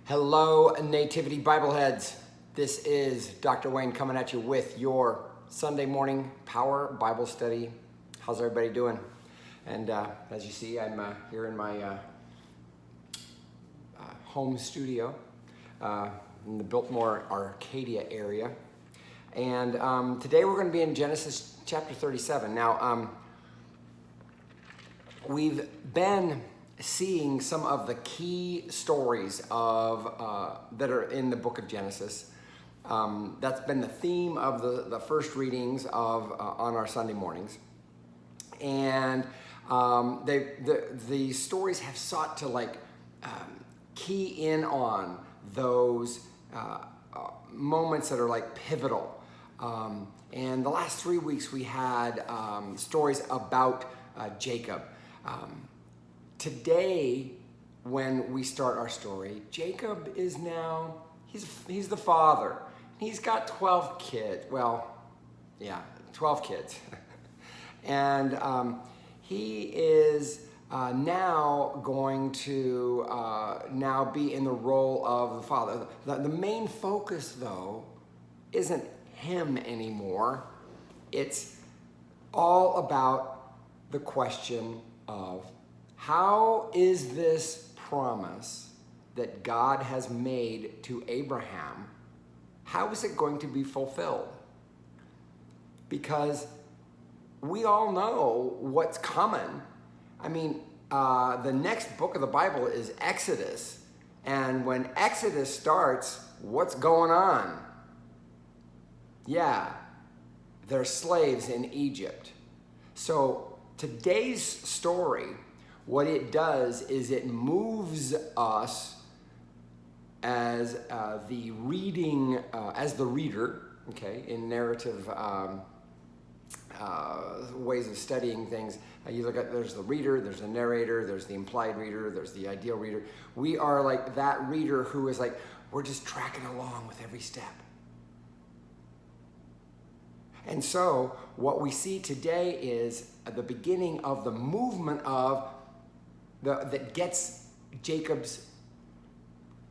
Hello, Nativity Bible heads. This is Dr. Wayne coming at you with your Sunday morning power Bible study. How's everybody doing? And as you see, I'm here in my home studio in the Biltmore, Arcadia area. And today we're going to be in Genesis chapter 37. Now, we've been seeing some of the key stories of that are in the book of Genesis. That's been the theme of the first readings of on our Sunday mornings, and the stories have sought to key in on those moments that are pivotal. And the last 3 weeks we had stories about Jacob. Today, when we start our story, Jacob is now, he's the father. He's got 12 kids. Well, yeah, 12 kids. And he is now going to now be in the role of the father. The main focus, though, isn't him anymore. It's all about the question of, how is this promise that God has made to Abraham, how is it going to be fulfilled? Because we all know what's coming. I mean, the next book of the Bible is Exodus. And when Exodus starts, what's going on? Yeah, they're slaves in Egypt. So today's story, what it does is it moves us as the reader, okay, in narrative ways of studying things. You look at, there's the reader, there's the narrator, there's the implied reader, there's the ideal reader. We are like that reader who is like, we're just tracking along with every step. And so what we see today is the beginning of the movement of that gets Jacob's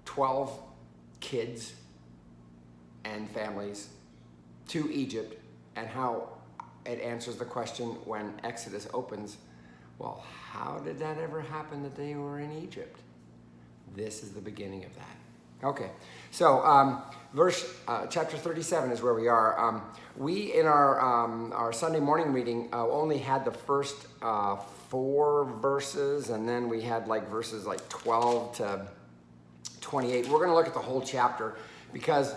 12 kids and families to Egypt, and how it answers the question when Exodus opens, well, how did that ever happen that they were in Egypt? This is the beginning of that. Okay, so chapter 37 is where we are. We, in our Sunday morning reading, only had the first 4 verses, and then we had verses 12 to 28. We're going to look at the whole chapter because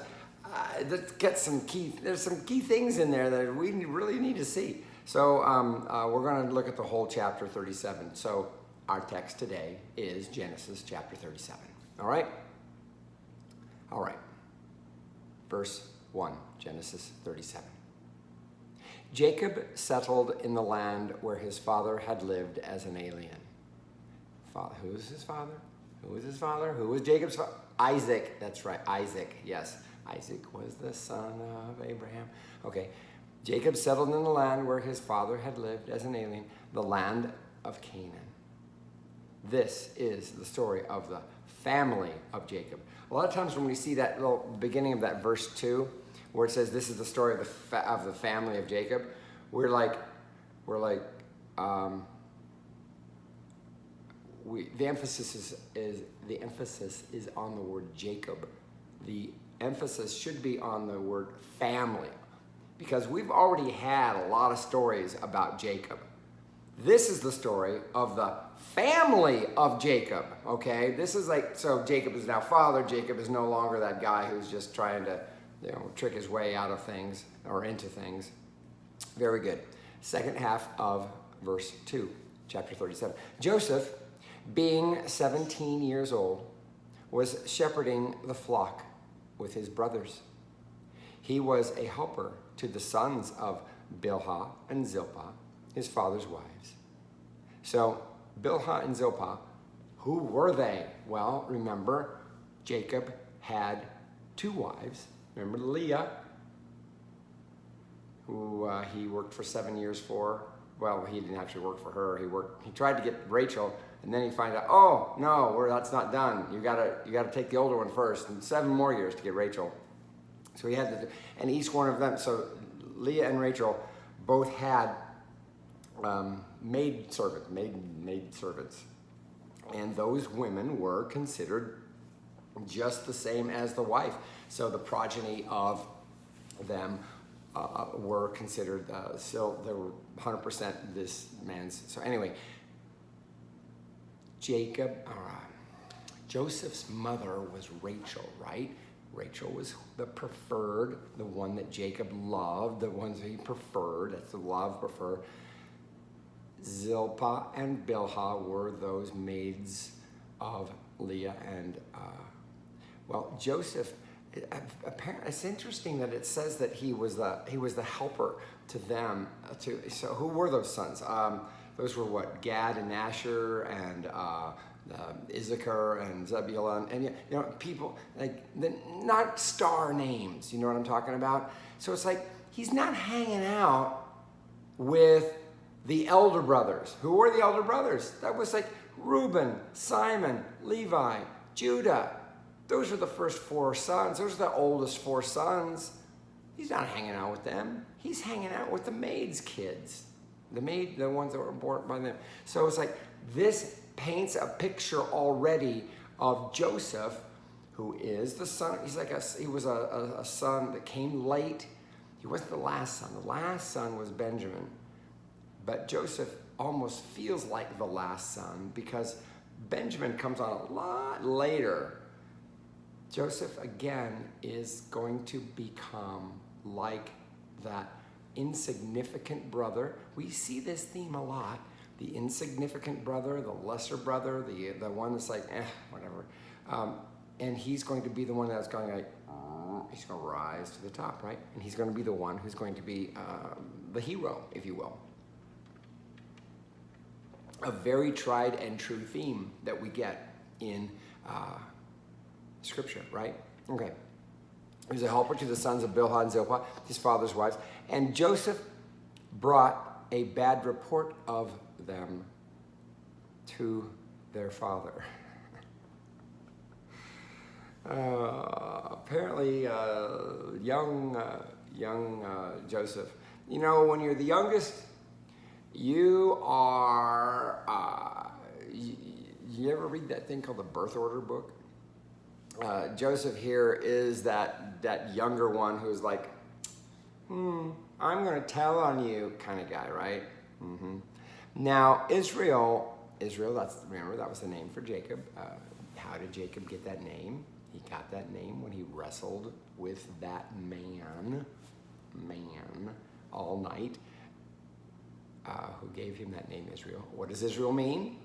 there's some key things in there that we really need to see. So we're going to look at the whole chapter 37. So our text today is Genesis chapter 37. All right? All right. Verse 1, Genesis 37. Jacob settled in the land where his father had lived as an alien. Who was his father? Who was his father? Who was Jacob's father? Isaac. That's right, Isaac. Yes, Isaac was the son of Abraham. Okay. Jacob settled in the land where his father had lived as an alien, the land of Canaan. This is the story of the family of Jacob. A lot of times when we see that little beginning of that verse 2, where it says this is the story of the family of Jacob, the emphasis is on the word Jacob. The emphasis should be on the word family, because we've already had a lot of stories about Jacob. This is the story of the family of Jacob, okay? This is so Jacob is now father. Jacob is no longer that guy who's just trying to, trick his way out of things or into things. Very good. Second half of verse 2, chapter 37. Joseph, being 17 years old, was shepherding the flock with his brothers. He was a helper to the sons of Bilhah and Zilpah, his father's wives. So Bilhah and Zilpah, who were they? Well, remember, Jacob had 2 wives. Remember Leah, who he worked for 7 years for well, he didn't actually work for her. He tried to get Rachel, and then he find out, oh no, that's not done. You gotta take the older one first, and 7 more years to get Rachel. So he had to, and each one of them. So Leah and Rachel both had maid servants, and those women were considered just the same as the wife. So the progeny of them were considered still, they were 100% this man's. So anyway, Joseph's mother was Rachel, right? Rachel was the preferred, the one that Jacob loved, the ones that he preferred. That's the love preferred. Zilpah and Bilhah were those maids of Leah and Joseph. Apparently, it's interesting that it says that he was the helper to them. So who were those sons? Those were what? Gad and Asher and Issachar and Zebulun, and people like not star names. You know what I'm talking about? So it's like he's not hanging out with the elder brothers. Who were the elder brothers? That was like Reuben, Simon, Levi, Judah. Those are the first 4 sons. Those are the oldest 4 sons. He's not hanging out with them. He's hanging out with the maid's kids. The ones that were born by them. So it's like this paints a picture already of Joseph, who is the son. He was a son that came late. He wasn't the last son. The last son was Benjamin. But Joseph almost feels like the last son because Benjamin comes on a lot later. Joseph, again, is going to become like that insignificant brother. We see this theme a lot. The insignificant brother, the lesser brother, the one that's like, whatever. And he's going to be the one that's going like, he's going to rise to the top, right? And he's going to be the one who's going to be the hero, if you will. A very tried and true theme that we get in Scripture, right? Okay. He was a helper to the sons of Bilhah and Zilpah, his father's wives. And Joseph brought a bad report of them to their father. Apparently, young Joseph. When you're the youngest, you are. You ever read that thing called the Birth Order book? Joseph here is that younger one who's like, I'm going to tell on you kind of guy, right? Mm-hmm. Now, Israel, remember, that was the name for Jacob. How did Jacob get that name? He got that name when he wrestled with that man all night, who gave him that name, Israel. What does Israel mean?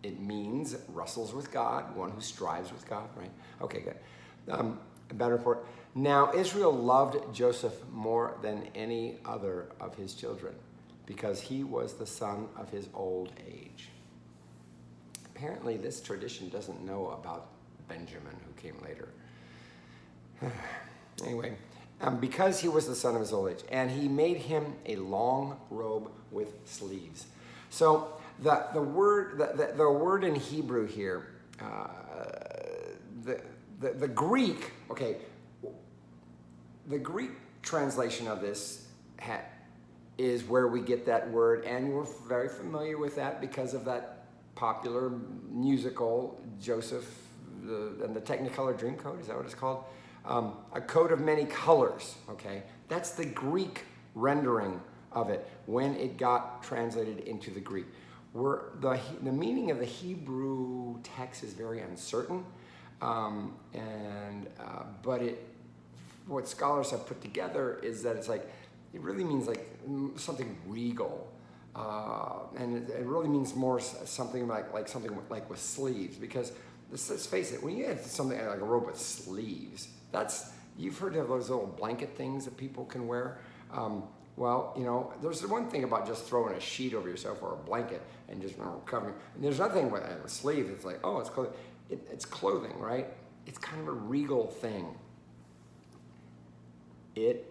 It means wrestles with God, one who strives with God, right? Okay, good. A bad report. Now, Israel loved Joseph more than any other of his children because he was the son of his old age. Apparently, this tradition doesn't know about Benjamin, who came later. Anyway, because he was the son of his old age, and he made him a long robe with sleeves. So the word in Hebrew here, the Greek, okay, the Greek translation of this is where we get that word, and we're very familiar with that because of that popular musical, Joseph and the Technicolor Dreamcoat, is that what it's called? A coat of many colors, okay? That's the Greek rendering of it when it got translated into the Greek. The meaning of the Hebrew text is very uncertain, but what scholars have put together is that it's like, it really means like something regal, and it really means more something like something like with sleeves, because let's face it, when you have something like a robe with sleeves, you've heard of those little blanket things that people can wear. Well, there's the one thing about just throwing a sheet over yourself or a blanket and just covering. And there's nothing with a sleeve. It's like, oh, it's clothing. It's clothing, right? It's kind of a regal thing. It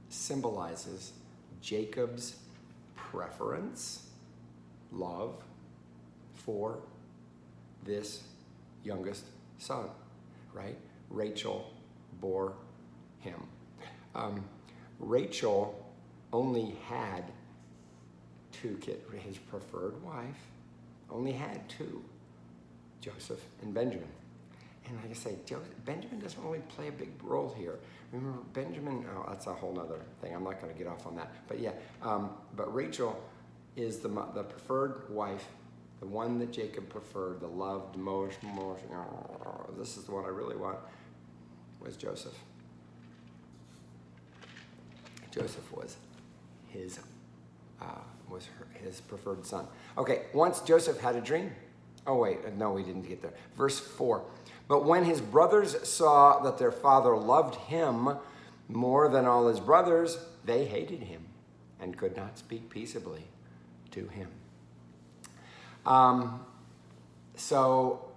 symbolizes Jacob's preference, love for this youngest son, right? Rachel bore him. Rachel only had 2 kids. His preferred wife only had 2, Joseph and Benjamin. And like I say, Benjamin doesn't really play a big role here. Remember, Benjamin, oh, that's a whole other thing. I'm not going to get off on that. But yeah, but Rachel is the preferred wife, the one that Jacob preferred, the loved most, this is the one I really want, was Joseph. Joseph was his preferred son. Okay, once Joseph had a dream. Oh wait, no, we didn't get there. Verse 4. But when his brothers saw that their father loved him more than all his brothers, they hated him and could not speak peaceably to him. So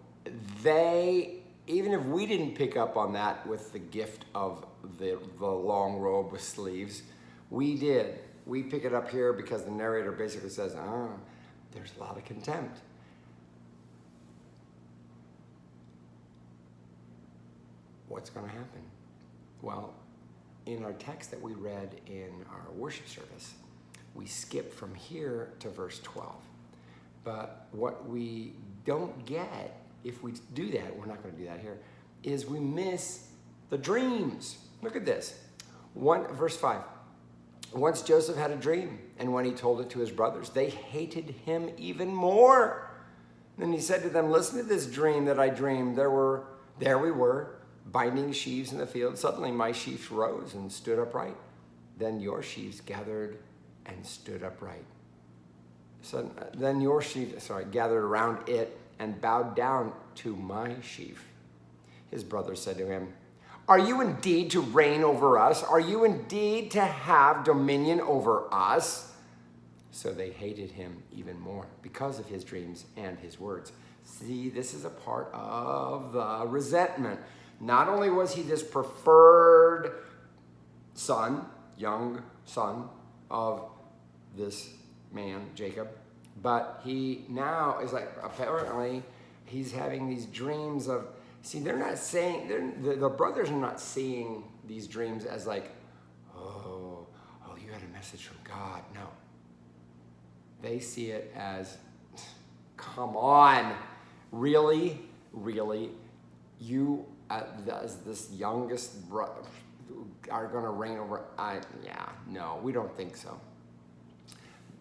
they, even if we didn't pick up on that with the gift of the long robe with sleeves, we did. We pick it up here because the narrator basically says, there's a lot of contempt. What's going to happen? Well, in our text that we read in our worship service, we skip from here to verse 12. But what we don't get, if we do that, we're not going to do that here, is we miss the dreams. Look at this. Verse 5. Once Joseph had a dream, and when he told it to his brothers, they hated him even more. Then he said to them, listen to this dream that I dreamed. There we were, binding sheaves in the field. Suddenly my sheaves rose and stood upright. Then your sheaves gathered and stood upright. So then your sheaves, gathered around it and bowed down to my sheaf. His brothers said to him, are you indeed to reign over us? Are you indeed to have dominion over us? So they hated him even more because of his dreams and his words. See, this is a part of the resentment. Not only was he this preferred son, young son of this man, Jacob, but he now is like, apparently he's having these dreams of, see, they're not saying, the brothers are not seeing these dreams as like, oh, you had a message from God. No. They see it as, come on, really, you as this youngest brother are going to reign over, no, we don't think so.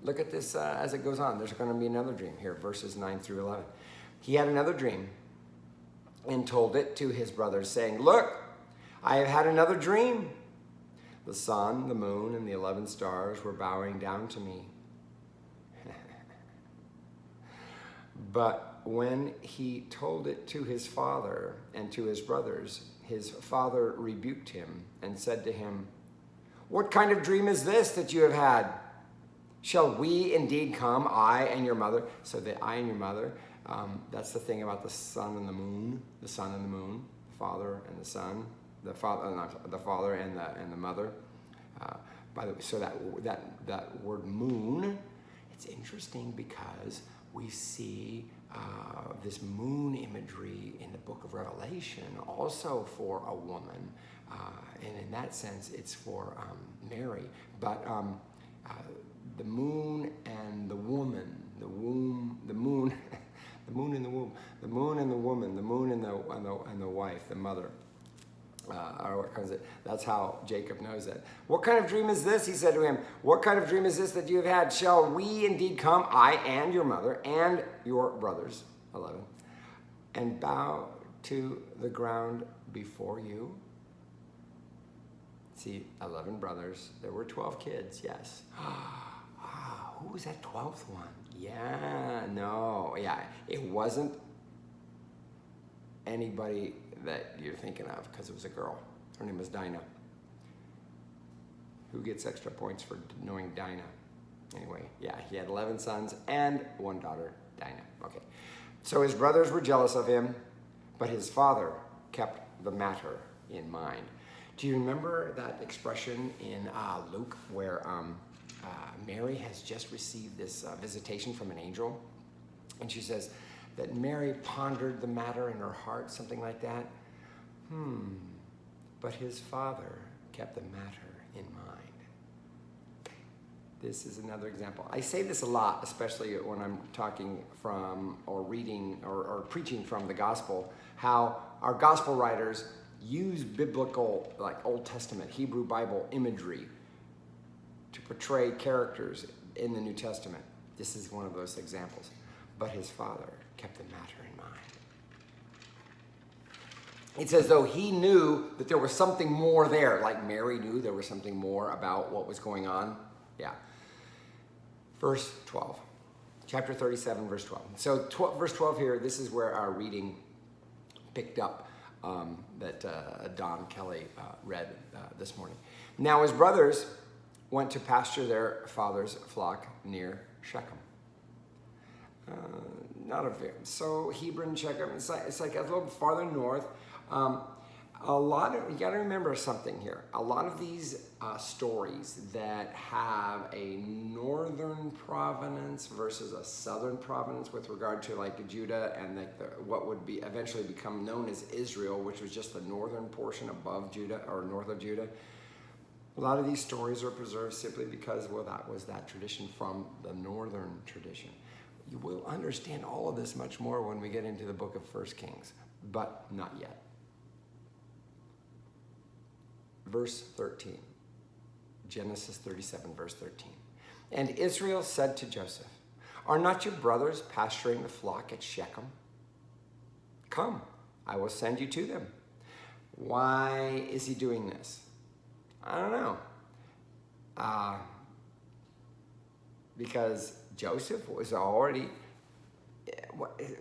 Look at this as it goes on. There's going to be another dream here, verses 9 through 11. He had another dream and told it to his brothers, saying, look, I have had another dream. The sun, the moon, and the 11 stars were bowing down to me. But when he told it to his father and to his brothers, his father rebuked him and said to him, what kind of dream is this that you have had? Shall we indeed come, I and your mother? So the I and your mother, that's the thing about the sun and the moon, the father and the son, the father and the mother. By the way, so that word moon, it's interesting because we see this moon imagery in the book of Revelation also for a woman, and in that sense it's for Mary. But the moon and the woman, the moon, the moon and the womb, the moon and the woman, the moon and the wife, the mother. That's how Jacob knows it. What kind of dream is this? He said to him, what kind of dream is this that you have had? Shall we indeed come, I and your mother and your brothers, 11, and bow to the ground before you? See, 11 brothers. There were 12 kids, yes. Who was that 12th one? It wasn't anybody that you're thinking of because it was a girl. Her name was Dinah. Who gets extra points for knowing Dinah? Anyway, he had 11 sons and one daughter, Dinah. Okay. So his brothers were jealous of him, but his father kept the matter in mind. Do you remember that expression in Luke where Mary has just received this visitation from an angel. And she says that Mary pondered the matter in her heart, something like that. But his father kept the matter in mind. This is another example. I say this a lot, especially when I'm talking from or reading or preaching from the gospel, how our gospel writers use biblical, like Old Testament, Hebrew Bible imagery to portray characters in the New Testament. This is one of those examples. But his father kept the matter in mind. It's as though he knew that there was something more there, like Mary knew there was something more about what was going on. Yeah. Verse 12. Chapter 37, verse 12. So verse 12 here, this is where our reading picked up that Don Kelly read this morning. Now his brothers went to pasture their father's flock near Shechem. So Hebron, Shechem, it's like a little farther north. You got to remember something here. A lot of these stories that have a northern provenance versus a southern provenance with regard to like Judah and what would be eventually become known as Israel, which was just the northern portion above Judah or north of Judah. A lot of these stories are preserved simply because, well, that was that tradition from the northern tradition. You will understand all of this much more when we get into the book of 1 Kings, but not yet. Verse 13, Genesis 37, verse 13. And Israel said to Joseph, "Are not your brothers pasturing the flock at Shechem? Come, I will send you to them." Why is he doing this? I don't know. Because Joseph was already,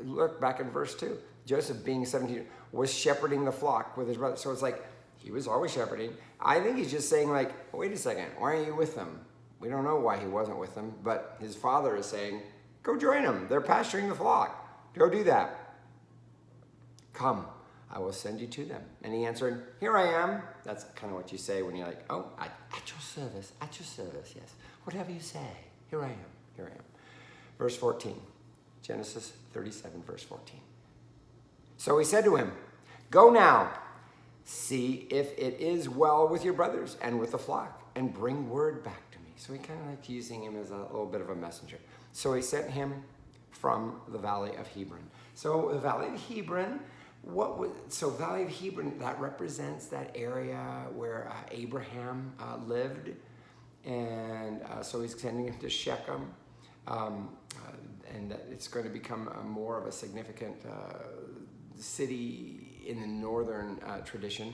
look back in verse 2. Joseph, being 17, was shepherding the flock with his brother. So it's like, he was always shepherding. I think he's just saying like, wait a second, why aren't you with them? We don't know why he wasn't with them, but his father is saying, go join them. They're pasturing the flock. Go do that. Come, I will send you to them. And he answered, here I am. That's kind of what you say when you're like, oh, at your service, yes. Whatever you say, here I am. Verse 14, Genesis 37, verse 14. So he said to him, go now, see if it is well with your brothers and with the flock, and bring word back to me. So he kind of like using him as a little bit of a messenger. So he sent him from the valley of Hebron. So the valley of Hebron, Valley of Hebron, that represents that area where Abraham lived. And so he's sending him to Shechem. And it's going to become more of a significant city in the northern tradition.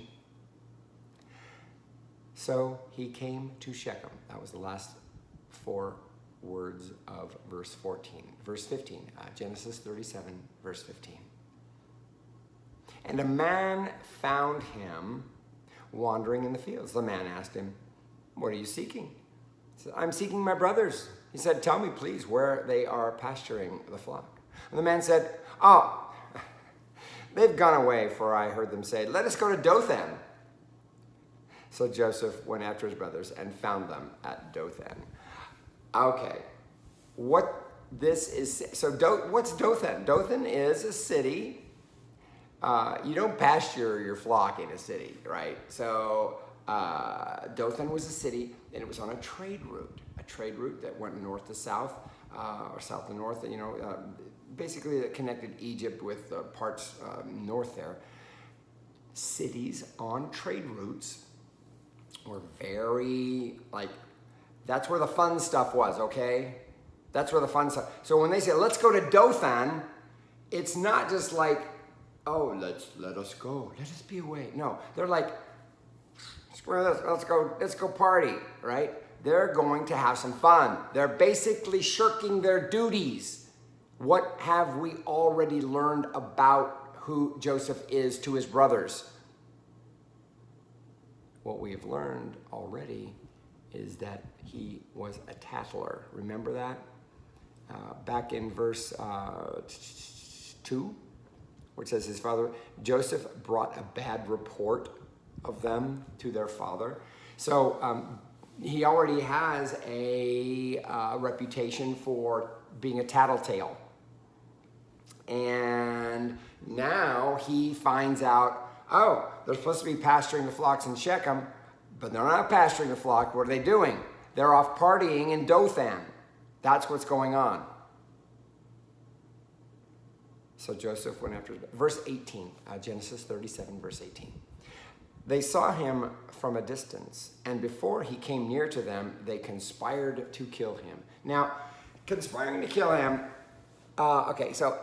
So he came to Shechem. That was the last 4 words of verse 14. Verse 15, Genesis 37, verse 15. And a man found him wandering in the fields. The man asked him, what are you seeking? He said, I'm seeking my brothers. He said, tell me, please, where they are pasturing the flock. And the man said, oh, they've gone away, for I heard them say, let us go to Dothan. So Joseph went after his brothers and found them at Dothan. Okay, what's Dothan? Dothan is a city. You don't pasture your flock in a city, right? So Dothan was a city, and it was on a trade route that went north to south, or south to north, basically that connected Egypt with parts north there. Cities on trade routes were very, that's where the fun stuff was, okay? That's where the fun stuff. So when they say, let's go to Dothan, it's not just like, oh, let us go. Let us be away. No, they're like, let's go party, right? They're going to have some fun. They're basically shirking their duties. What have we already learned about who Joseph is to his brothers? What we've learned already is that he was a tattler. Remember that? Back in verse 2, where it says his father, Joseph brought a bad report of them to their father. So he already has a reputation for being a tattletale. And now he finds out, oh, they're supposed to be pasturing the flocks in Shechem, but they're not pasturing the flock. What are they doing? They're off partying in Dothan. That's what's going on. So Joseph went after, verse 18, Genesis 37, verse 18. They saw him from a distance, and before he came near to them, they conspired to kill him. Now, conspiring to kill him, okay, so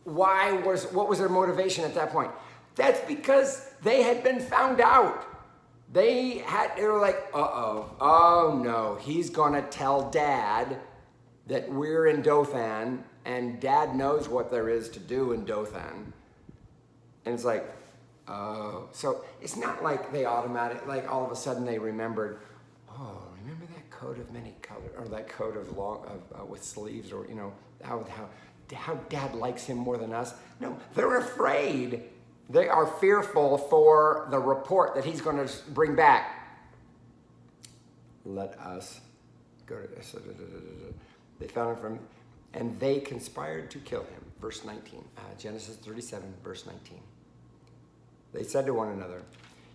what was their motivation at that point? That's because they had been found out. They were like, oh no, he's gonna tell Dad that we're in Dothan, and Dad knows what there is to do in Dothan. And it's like, oh, so it's not like they like all of a sudden they remembered, oh, remember that coat of many colors, or that coat of with sleeves, or how Dad likes him more than us. No, they're afraid. They are fearful for the report that he's going to bring back. Let us go to this. They found him and they conspired to kill him. Verse 19, Genesis 37, verse 19. They said to one another,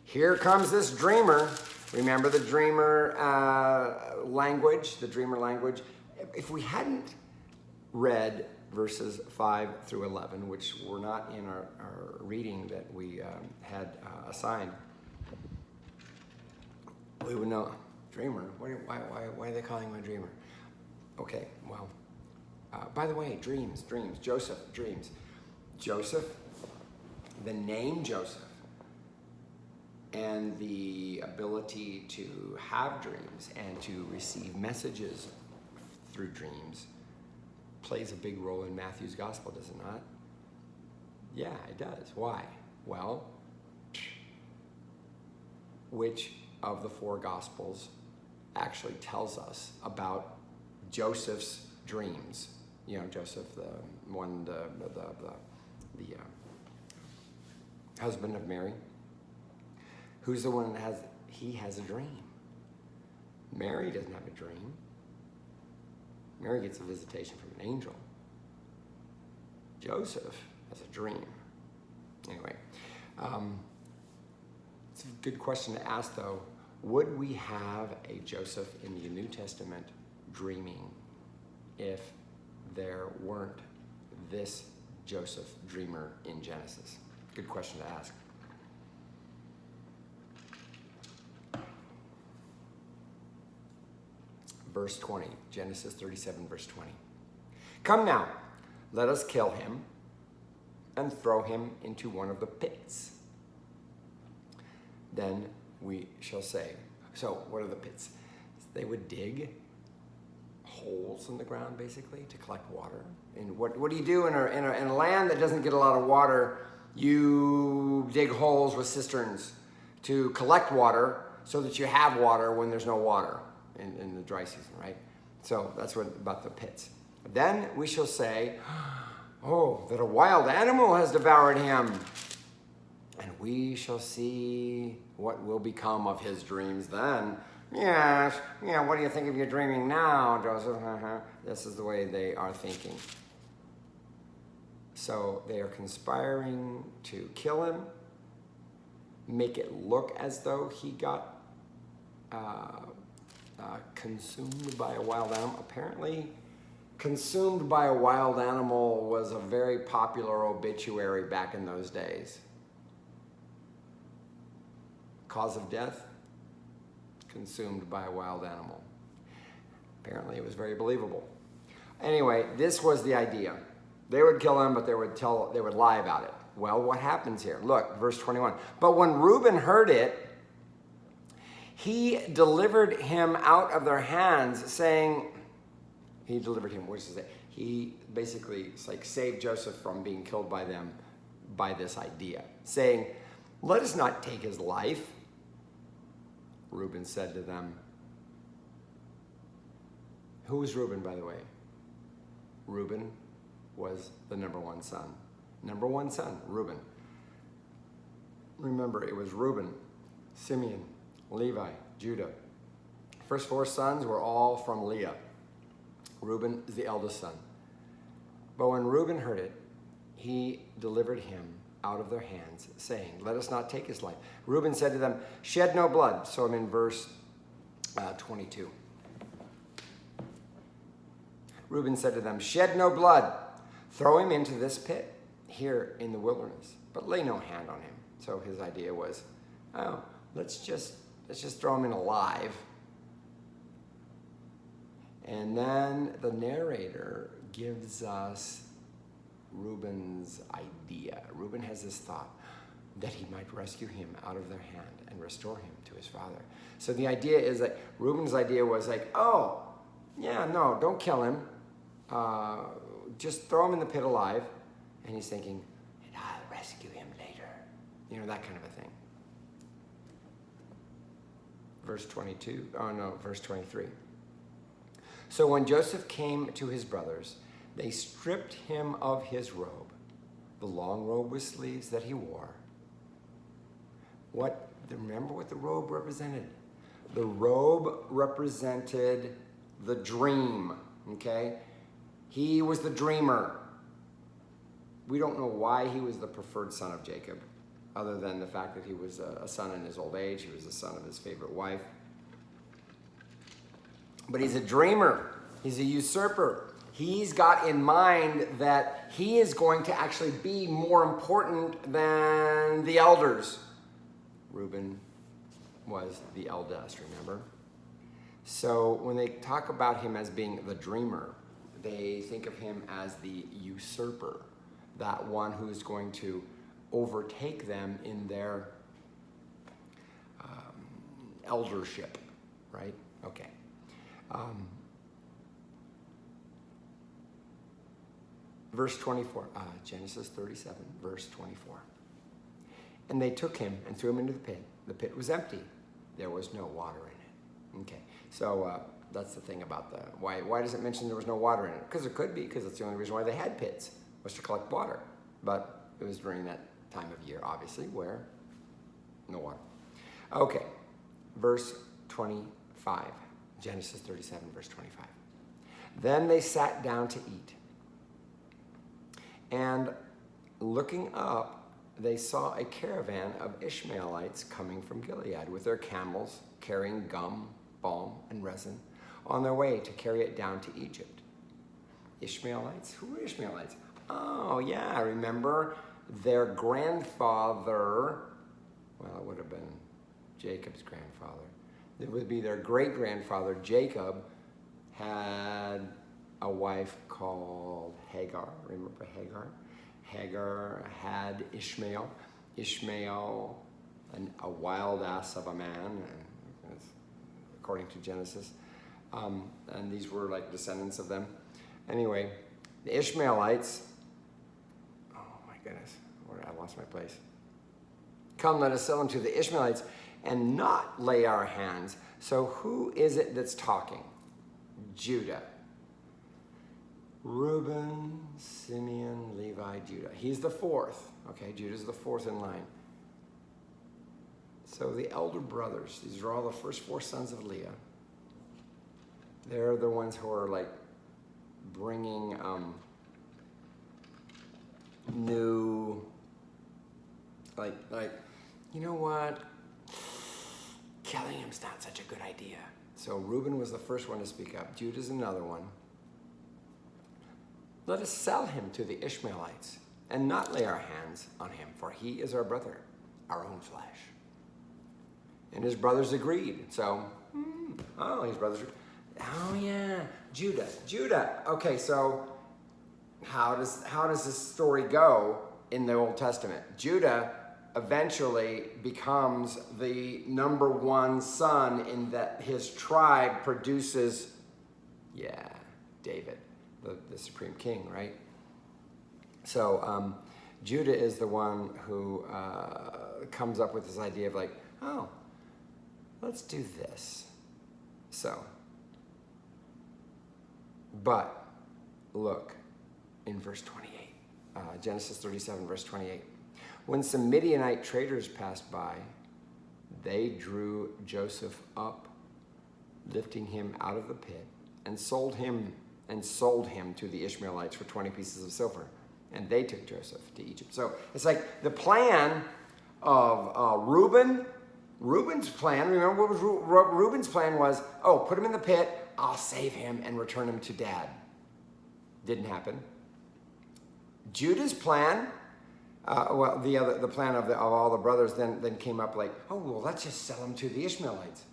here comes this dreamer. Remember the dreamer language, If we hadn't read verses 5 through 11, which were not in our reading that we had assigned, we would know, dreamer, why are they calling him a dreamer? Okay, well, by the way, dreams, Joseph, dreams. Joseph, the name Joseph, and the ability to have dreams and to receive messages through dreams plays a big role in Matthew's gospel, does it not? Yeah, it does. Why? Well, which of the four gospels actually tells us about Joseph's dreams? Joseph, the husband of Mary. Who's the one that has a dream? Mary doesn't have a dream. Mary gets a visitation from an angel. Joseph has a dream. Anyway, it's a good question to ask, though. Would we have a Joseph in the New Testament dreaming if there weren't this Joseph dreamer in Genesis? Good question to ask. Verse 20, Genesis 37, verse 20. Come now, let us kill him and throw him into one of the pits. Then we shall say, so what are the pits? They would dig holes in the ground, basically, to collect water. And what do you do in a land that doesn't get a lot of water? You dig holes with cisterns to collect water so that you have water when there's no water in the dry season, right? So that's what about the pits. Then we shall say, oh, that a wild animal has devoured him. And we shall see what will become of his dreams then. Yes, what do you think of your dreaming now, Joseph? This is the way they are thinking. So they are conspiring to kill him, make it look as though he got consumed by a wild animal. Apparently, consumed by a wild animal was a very popular obituary back in those days. Cause of death? Consumed by a wild animal. Apparently, it was very believable. Anyway, this was the idea. They would kill him, but they would lie about it. Well, what happens here? Look, verse 21. But when Reuben heard it, he delivered him out of their hands, saying, he delivered him, what does it say? He basically saved Joseph from being killed by them by this idea, saying, let us not take his life. Reuben said to them, who was Reuben, by the way? Reuben was the number one son. Number one son, Reuben. Remember, it was Reuben, Simeon, Levi, Judah, first four sons were all from Leah. Reuben is the eldest son. But when Reuben heard it, he delivered him out of their hands, saying, let us not take his life. Reuben said to them, shed no blood. So I'm in verse 22. Reuben said to them, shed no blood. Throw him into this pit here in the wilderness, but lay no hand on him. So his idea was, oh, let's just throw him in alive. And then the narrator gives us Reuben's idea. Reuben has this thought that he might rescue him out of their hand and restore him to his father. So the idea is that Reuben's idea was like, oh, yeah, no, don't kill him. Just throw him in the pit alive. And he's thinking, and I'll rescue him later. You know, that kind of a thing. Verse 23. So when Joseph came to his brothers, they stripped him of his robe, the long robe with sleeves that he wore. Remember what the robe represented? The robe represented the dream, okay? He was the dreamer. We don't know why he was the preferred son of Jacob, other than the fact that he was a son in his old age. He was the son of his favorite wife. But he's a dreamer. He's a usurper. He's got in mind that he is going to actually be more important than the elders. Reuben was the eldest, remember? So when they talk about him as being the dreamer, they think of him as the usurper, that one who is going to overtake them in their eldership, right? Okay. Verse 24, Genesis 37, verse 24. And they took him and threw him into the pit. The pit was empty. There was no water in it. Okay, so that's the thing about why does it mention there was no water in it? Because it could be, because that's the only reason why they had pits, was to collect water. But it was during that time of year, obviously, where no water. Okay, verse 25, Genesis 37, verse 25. Then they sat down to eat. And looking up, they saw a caravan of Ishmaelites coming from Gilead with their camels carrying gum, balm, and resin on their way to carry it down to Egypt. Ishmaelites? Who were Ishmaelites? Oh, yeah, I remember their grandfather, well, it would have been Jacob's grandfather. It would be their great-grandfather, Jacob, had a wife called Hagar. Remember Hagar? Hagar had Ishmael. Ishmael, a wild ass of a man, according to Genesis. And these were like descendants of them. Anyway, the Ishmaelites, oh my goodness, I lost my place. Come, let us sell them to the Ishmaelites and not lay our hands. So who is it that's talking? Judah. Reuben, Simeon, Levi, Judah. He's the fourth. Okay, Judah's the fourth in line. So the elder brothers, these are all the first four sons of Leah. They're the ones who are like bringing new, like, you know what? Killing him's not such a good idea. So Reuben was the first one to speak up. Judah's another one. Let us sell him to the Ishmaelites and not lay our hands on him, for he is our brother, our own flesh. And his brothers agreed. So, his brothers, oh yeah, Judah. Okay, so how does this story go in the Old Testament? Judah eventually becomes the number one son in that his tribe produces, David. The supreme king, right? So Judah is the one who comes up with this idea of like, oh, let's do this. So, but look in verse 28, Genesis 37, verse 28. When some Midianite traders passed by, they drew Joseph up lifting him out of the pit, and sold him to the Ishmaelites for 20 pieces of silver. And they took Joseph to Egypt. So it's like the plan of Reuben's plan. Remember what was Reuben's plan was? Oh, put him in the pit, I'll save him and return him to dad. Didn't happen. Judah's plan, the plan of all the brothers then came up like, oh, well, let's just sell him to the Ishmaelites.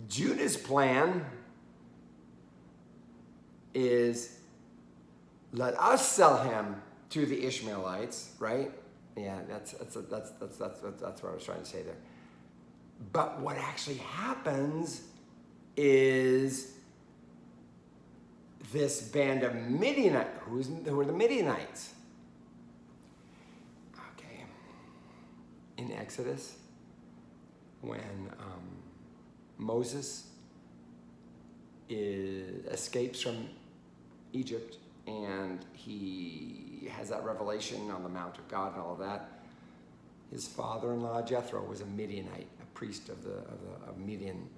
Judah's plan is let us sell him to the Ishmaelites, right? Yeah, that's what I was trying to say there. But what actually happens is this band of Midianites. Who are the Midianites? Okay. In Exodus, when Moses escapes from Egypt and he has that revelation on the Mount of God and all of that, his father-in-law Jethro was a Midianite, a priest of Midian.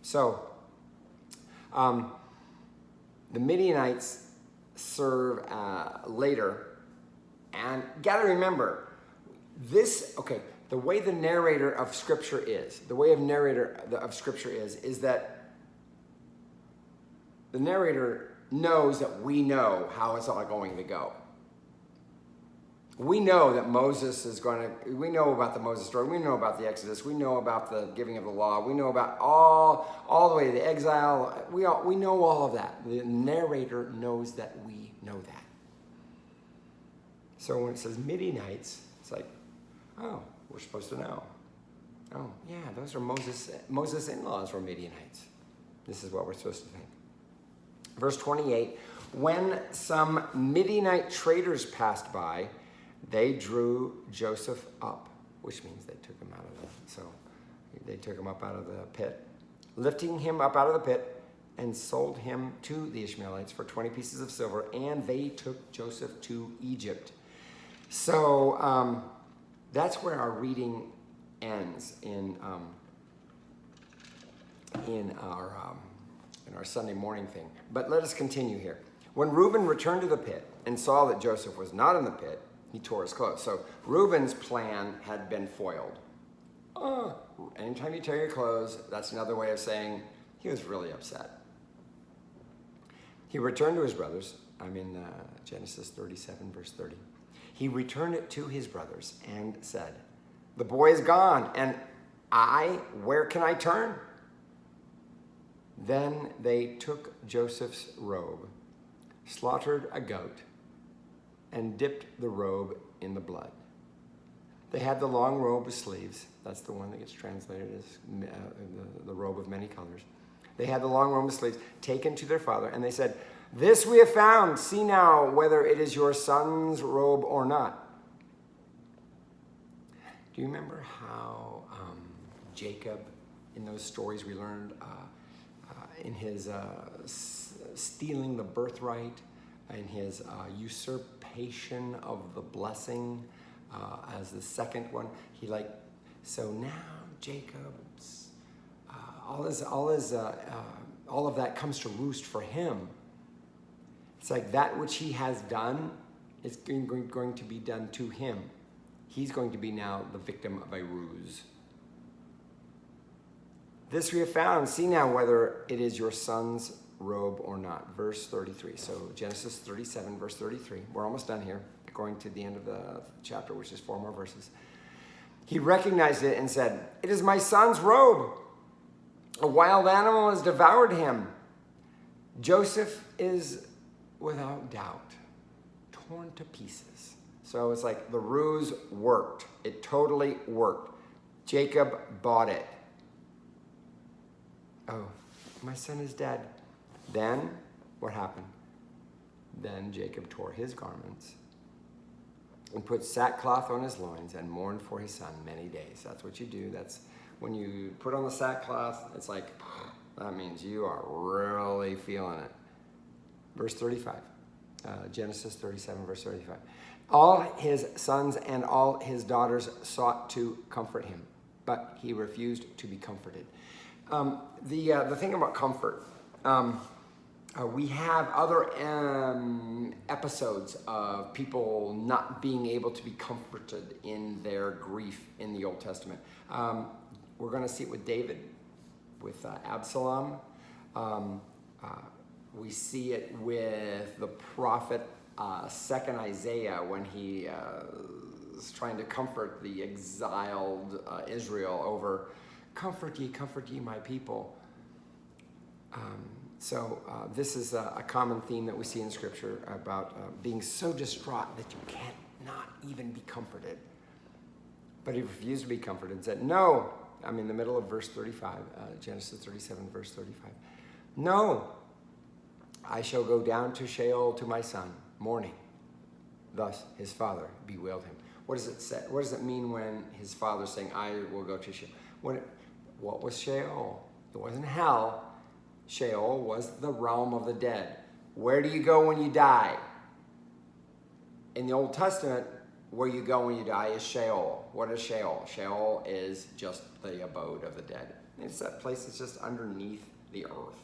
So the Midianites serve later, and got to remember this. Okay, the way the narrator of Scripture is, is that the narrator knows that we know how it's all going to go. We know that we know about the Moses story, we know about the Exodus, we know about the giving of the law, we know about all the way to the exile, we know all of that. The narrator knows that we know that. So when it says Midianites, it's like, oh, we're supposed to know. Oh, yeah, those are Moses' in-laws were Midianites. This is what we're supposed to think. Verse 28, when some Midianite traders passed by, they drew Joseph up, which means they took him up out of the pit, lifting him up out of the pit, and sold him to the Ishmaelites for 20 pieces of silver, and they took Joseph to Egypt. So that's where our reading ends in our Sunday morning thing. But let us continue here. When Reuben returned to the pit and saw that Joseph was not in the pit, he tore his clothes. So Reuben's plan had been foiled. Anytime you tear your clothes, that's another way of saying he was really upset. He returned to his brothers. I'm in Genesis 37, verse 30. He returned it to his brothers and said, "The boy is gone, and where can I turn?" Then they took Joseph's robe, slaughtered a goat, and dipped the robe in the blood. They had the long robe with sleeves. That's the one that gets translated as the robe of many colors. They had the long robe with sleeves taken to their father, and they said, "This we have found. See now whether it is your son's robe or not." Do you remember how Jacob, in those stories we learned, in his stealing the birthright, in his usurpation of the blessing as the second one, so now Jacob's all of that comes to roost for him. It's like that which he has done is going to be done to him. He's going to be now the victim of a ruse. This we have found. See now whether it is your son's robe or not. Verse 33. So Genesis 37, verse 33. We're almost done here, going to the end of the chapter, which is 4 more verses. He recognized it and said, "It is my son's robe. A wild animal has devoured him." Joseph is, without doubt, torn to pieces. So it's like the ruse worked. It totally worked. Jacob bought it. Oh, my son is dead. Then what happened? Then Jacob tore his garments and put sackcloth on his loins and mourned for his son many days. That's what you do. That's when you put on the sackcloth, it's like, that means you are really feeling it. Verse 35, Genesis 37, verse 35. All his sons and all his daughters sought to comfort him, but he refused to be comforted. The thing about comfort, we have other episodes of people not being able to be comforted in their grief in the Old Testament. We're going to see it with David, with Absalom. We see it with the prophet second Isaiah when he is trying to comfort the exiled Israel over, comfort ye my people. So this is a common theme that we see in Scripture about being so distraught that you can't not even be comforted. But he refused to be comforted and said, no. I'm in the middle of verse 35, Genesis 37, verse 35. No, I shall go down to Sheol to my son, mourning. Thus his father bewailed him. What does it say? What does it mean when his father's saying, I will go to Sheol? What was Sheol? It wasn't hell. Sheol was the realm of the dead. Where do you go when you die? In the Old Testament, where you go when you die is Sheol. What is Sheol? Sheol is just the abode of the dead. It's that place that's just underneath the earth.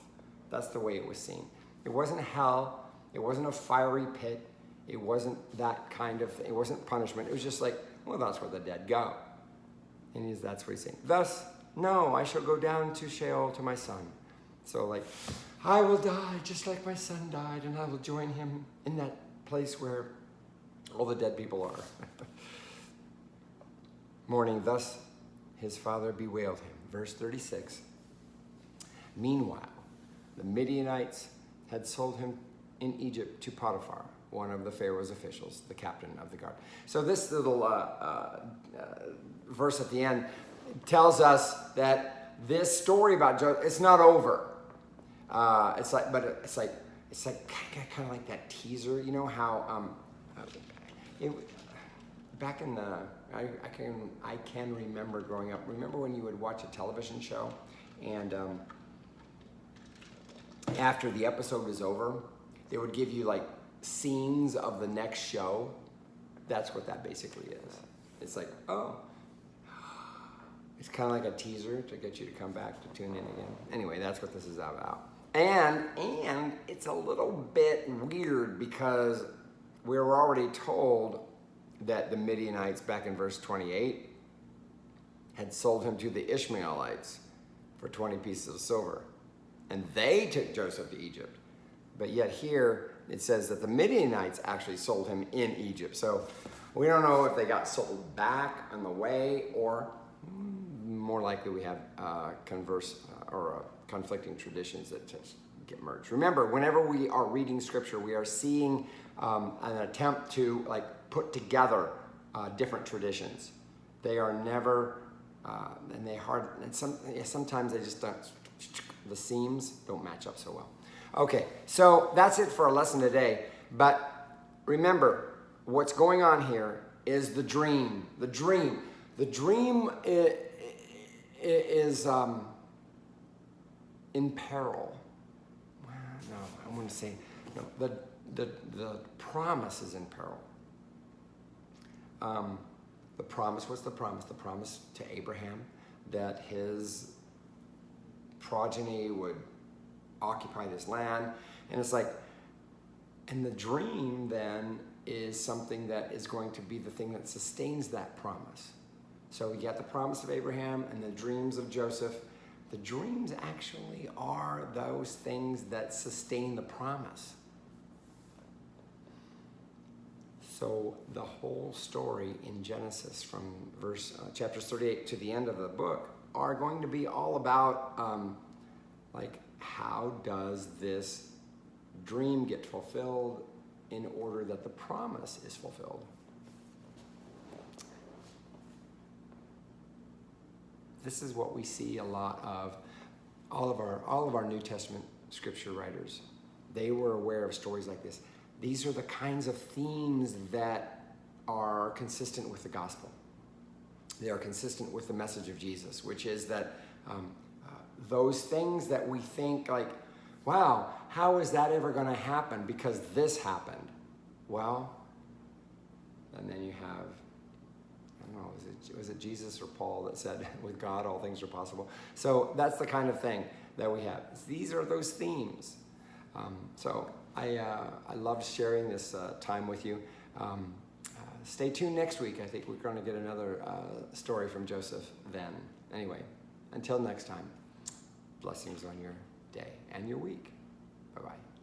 That's the way it was seen. It wasn't hell. It wasn't a fiery pit. It wasn't that kind of thing. It wasn't punishment. It was just like, well, that's where the dead go. And that's what he's saying. Thus, no, I shall go down to Sheol to my son. So like, I will die just like my son died, and I will join him in that place where all the dead people are. Mourning, thus his father bewailed him. Verse 36. Meanwhile, the Midianites had sold him in Egypt to Potiphar, one of the Pharaoh's officials, the captain of the guard. So this little verse at the end tells us that this story about Joseph, it's not over. It's like kind of like that teaser. You know how back in the I can remember growing up. Remember when you would watch a television show, and after the episode was over, they would give you like scenes of the next show. That's what that basically is. It's like, oh, it's kind of like a teaser to get you to come back to tune in again. Anyway, that's what this is about. And it's a little bit weird because we were already told that the Midianites, back in verse 28, had sold him to the Ishmaelites for 20 pieces of silver. And they took Joseph to Egypt. But yet here it says that the Midianites actually sold him in Egypt. So we don't know if they got sold back on the way, or more likely we have conflicting traditions that just get merged. Remember, whenever we are reading Scripture, we are seeing an attempt to put together different traditions. They are never, sometimes they just don't, the seams don't match up so well. Okay, so that's it for our lesson today. But remember, what's going on here is the dream. The dream is in peril. No, I want to say no. The promise is in peril. The promise was the promise. The promise to Abraham that his progeny would occupy this land, and it's like, and the dream then is something that is going to be the thing that sustains that promise. So we get the promise of Abraham and the dreams of Joseph. The dreams actually are those things that sustain the promise. So the whole story in Genesis from chapters 38 to the end of the book are going to be all about how does this dream get fulfilled in order that the promise is fulfilled. This is what we see a lot of all of our New Testament scripture writers. They were aware of stories like this. These are the kinds of themes that are consistent with the gospel. They are consistent with the message of Jesus, which is that those things that we think like, wow, how is that ever going to happen because this happened? Well, and then you have, I don't oh, was it Jesus or Paul that said, with God all things are possible? So that's the kind of thing that we have. These are those themes. So I loved sharing this time with you. Stay tuned next week. I think we're going to get another story from Joseph then. Anyway, until next time, blessings on your day and your week. Bye-bye.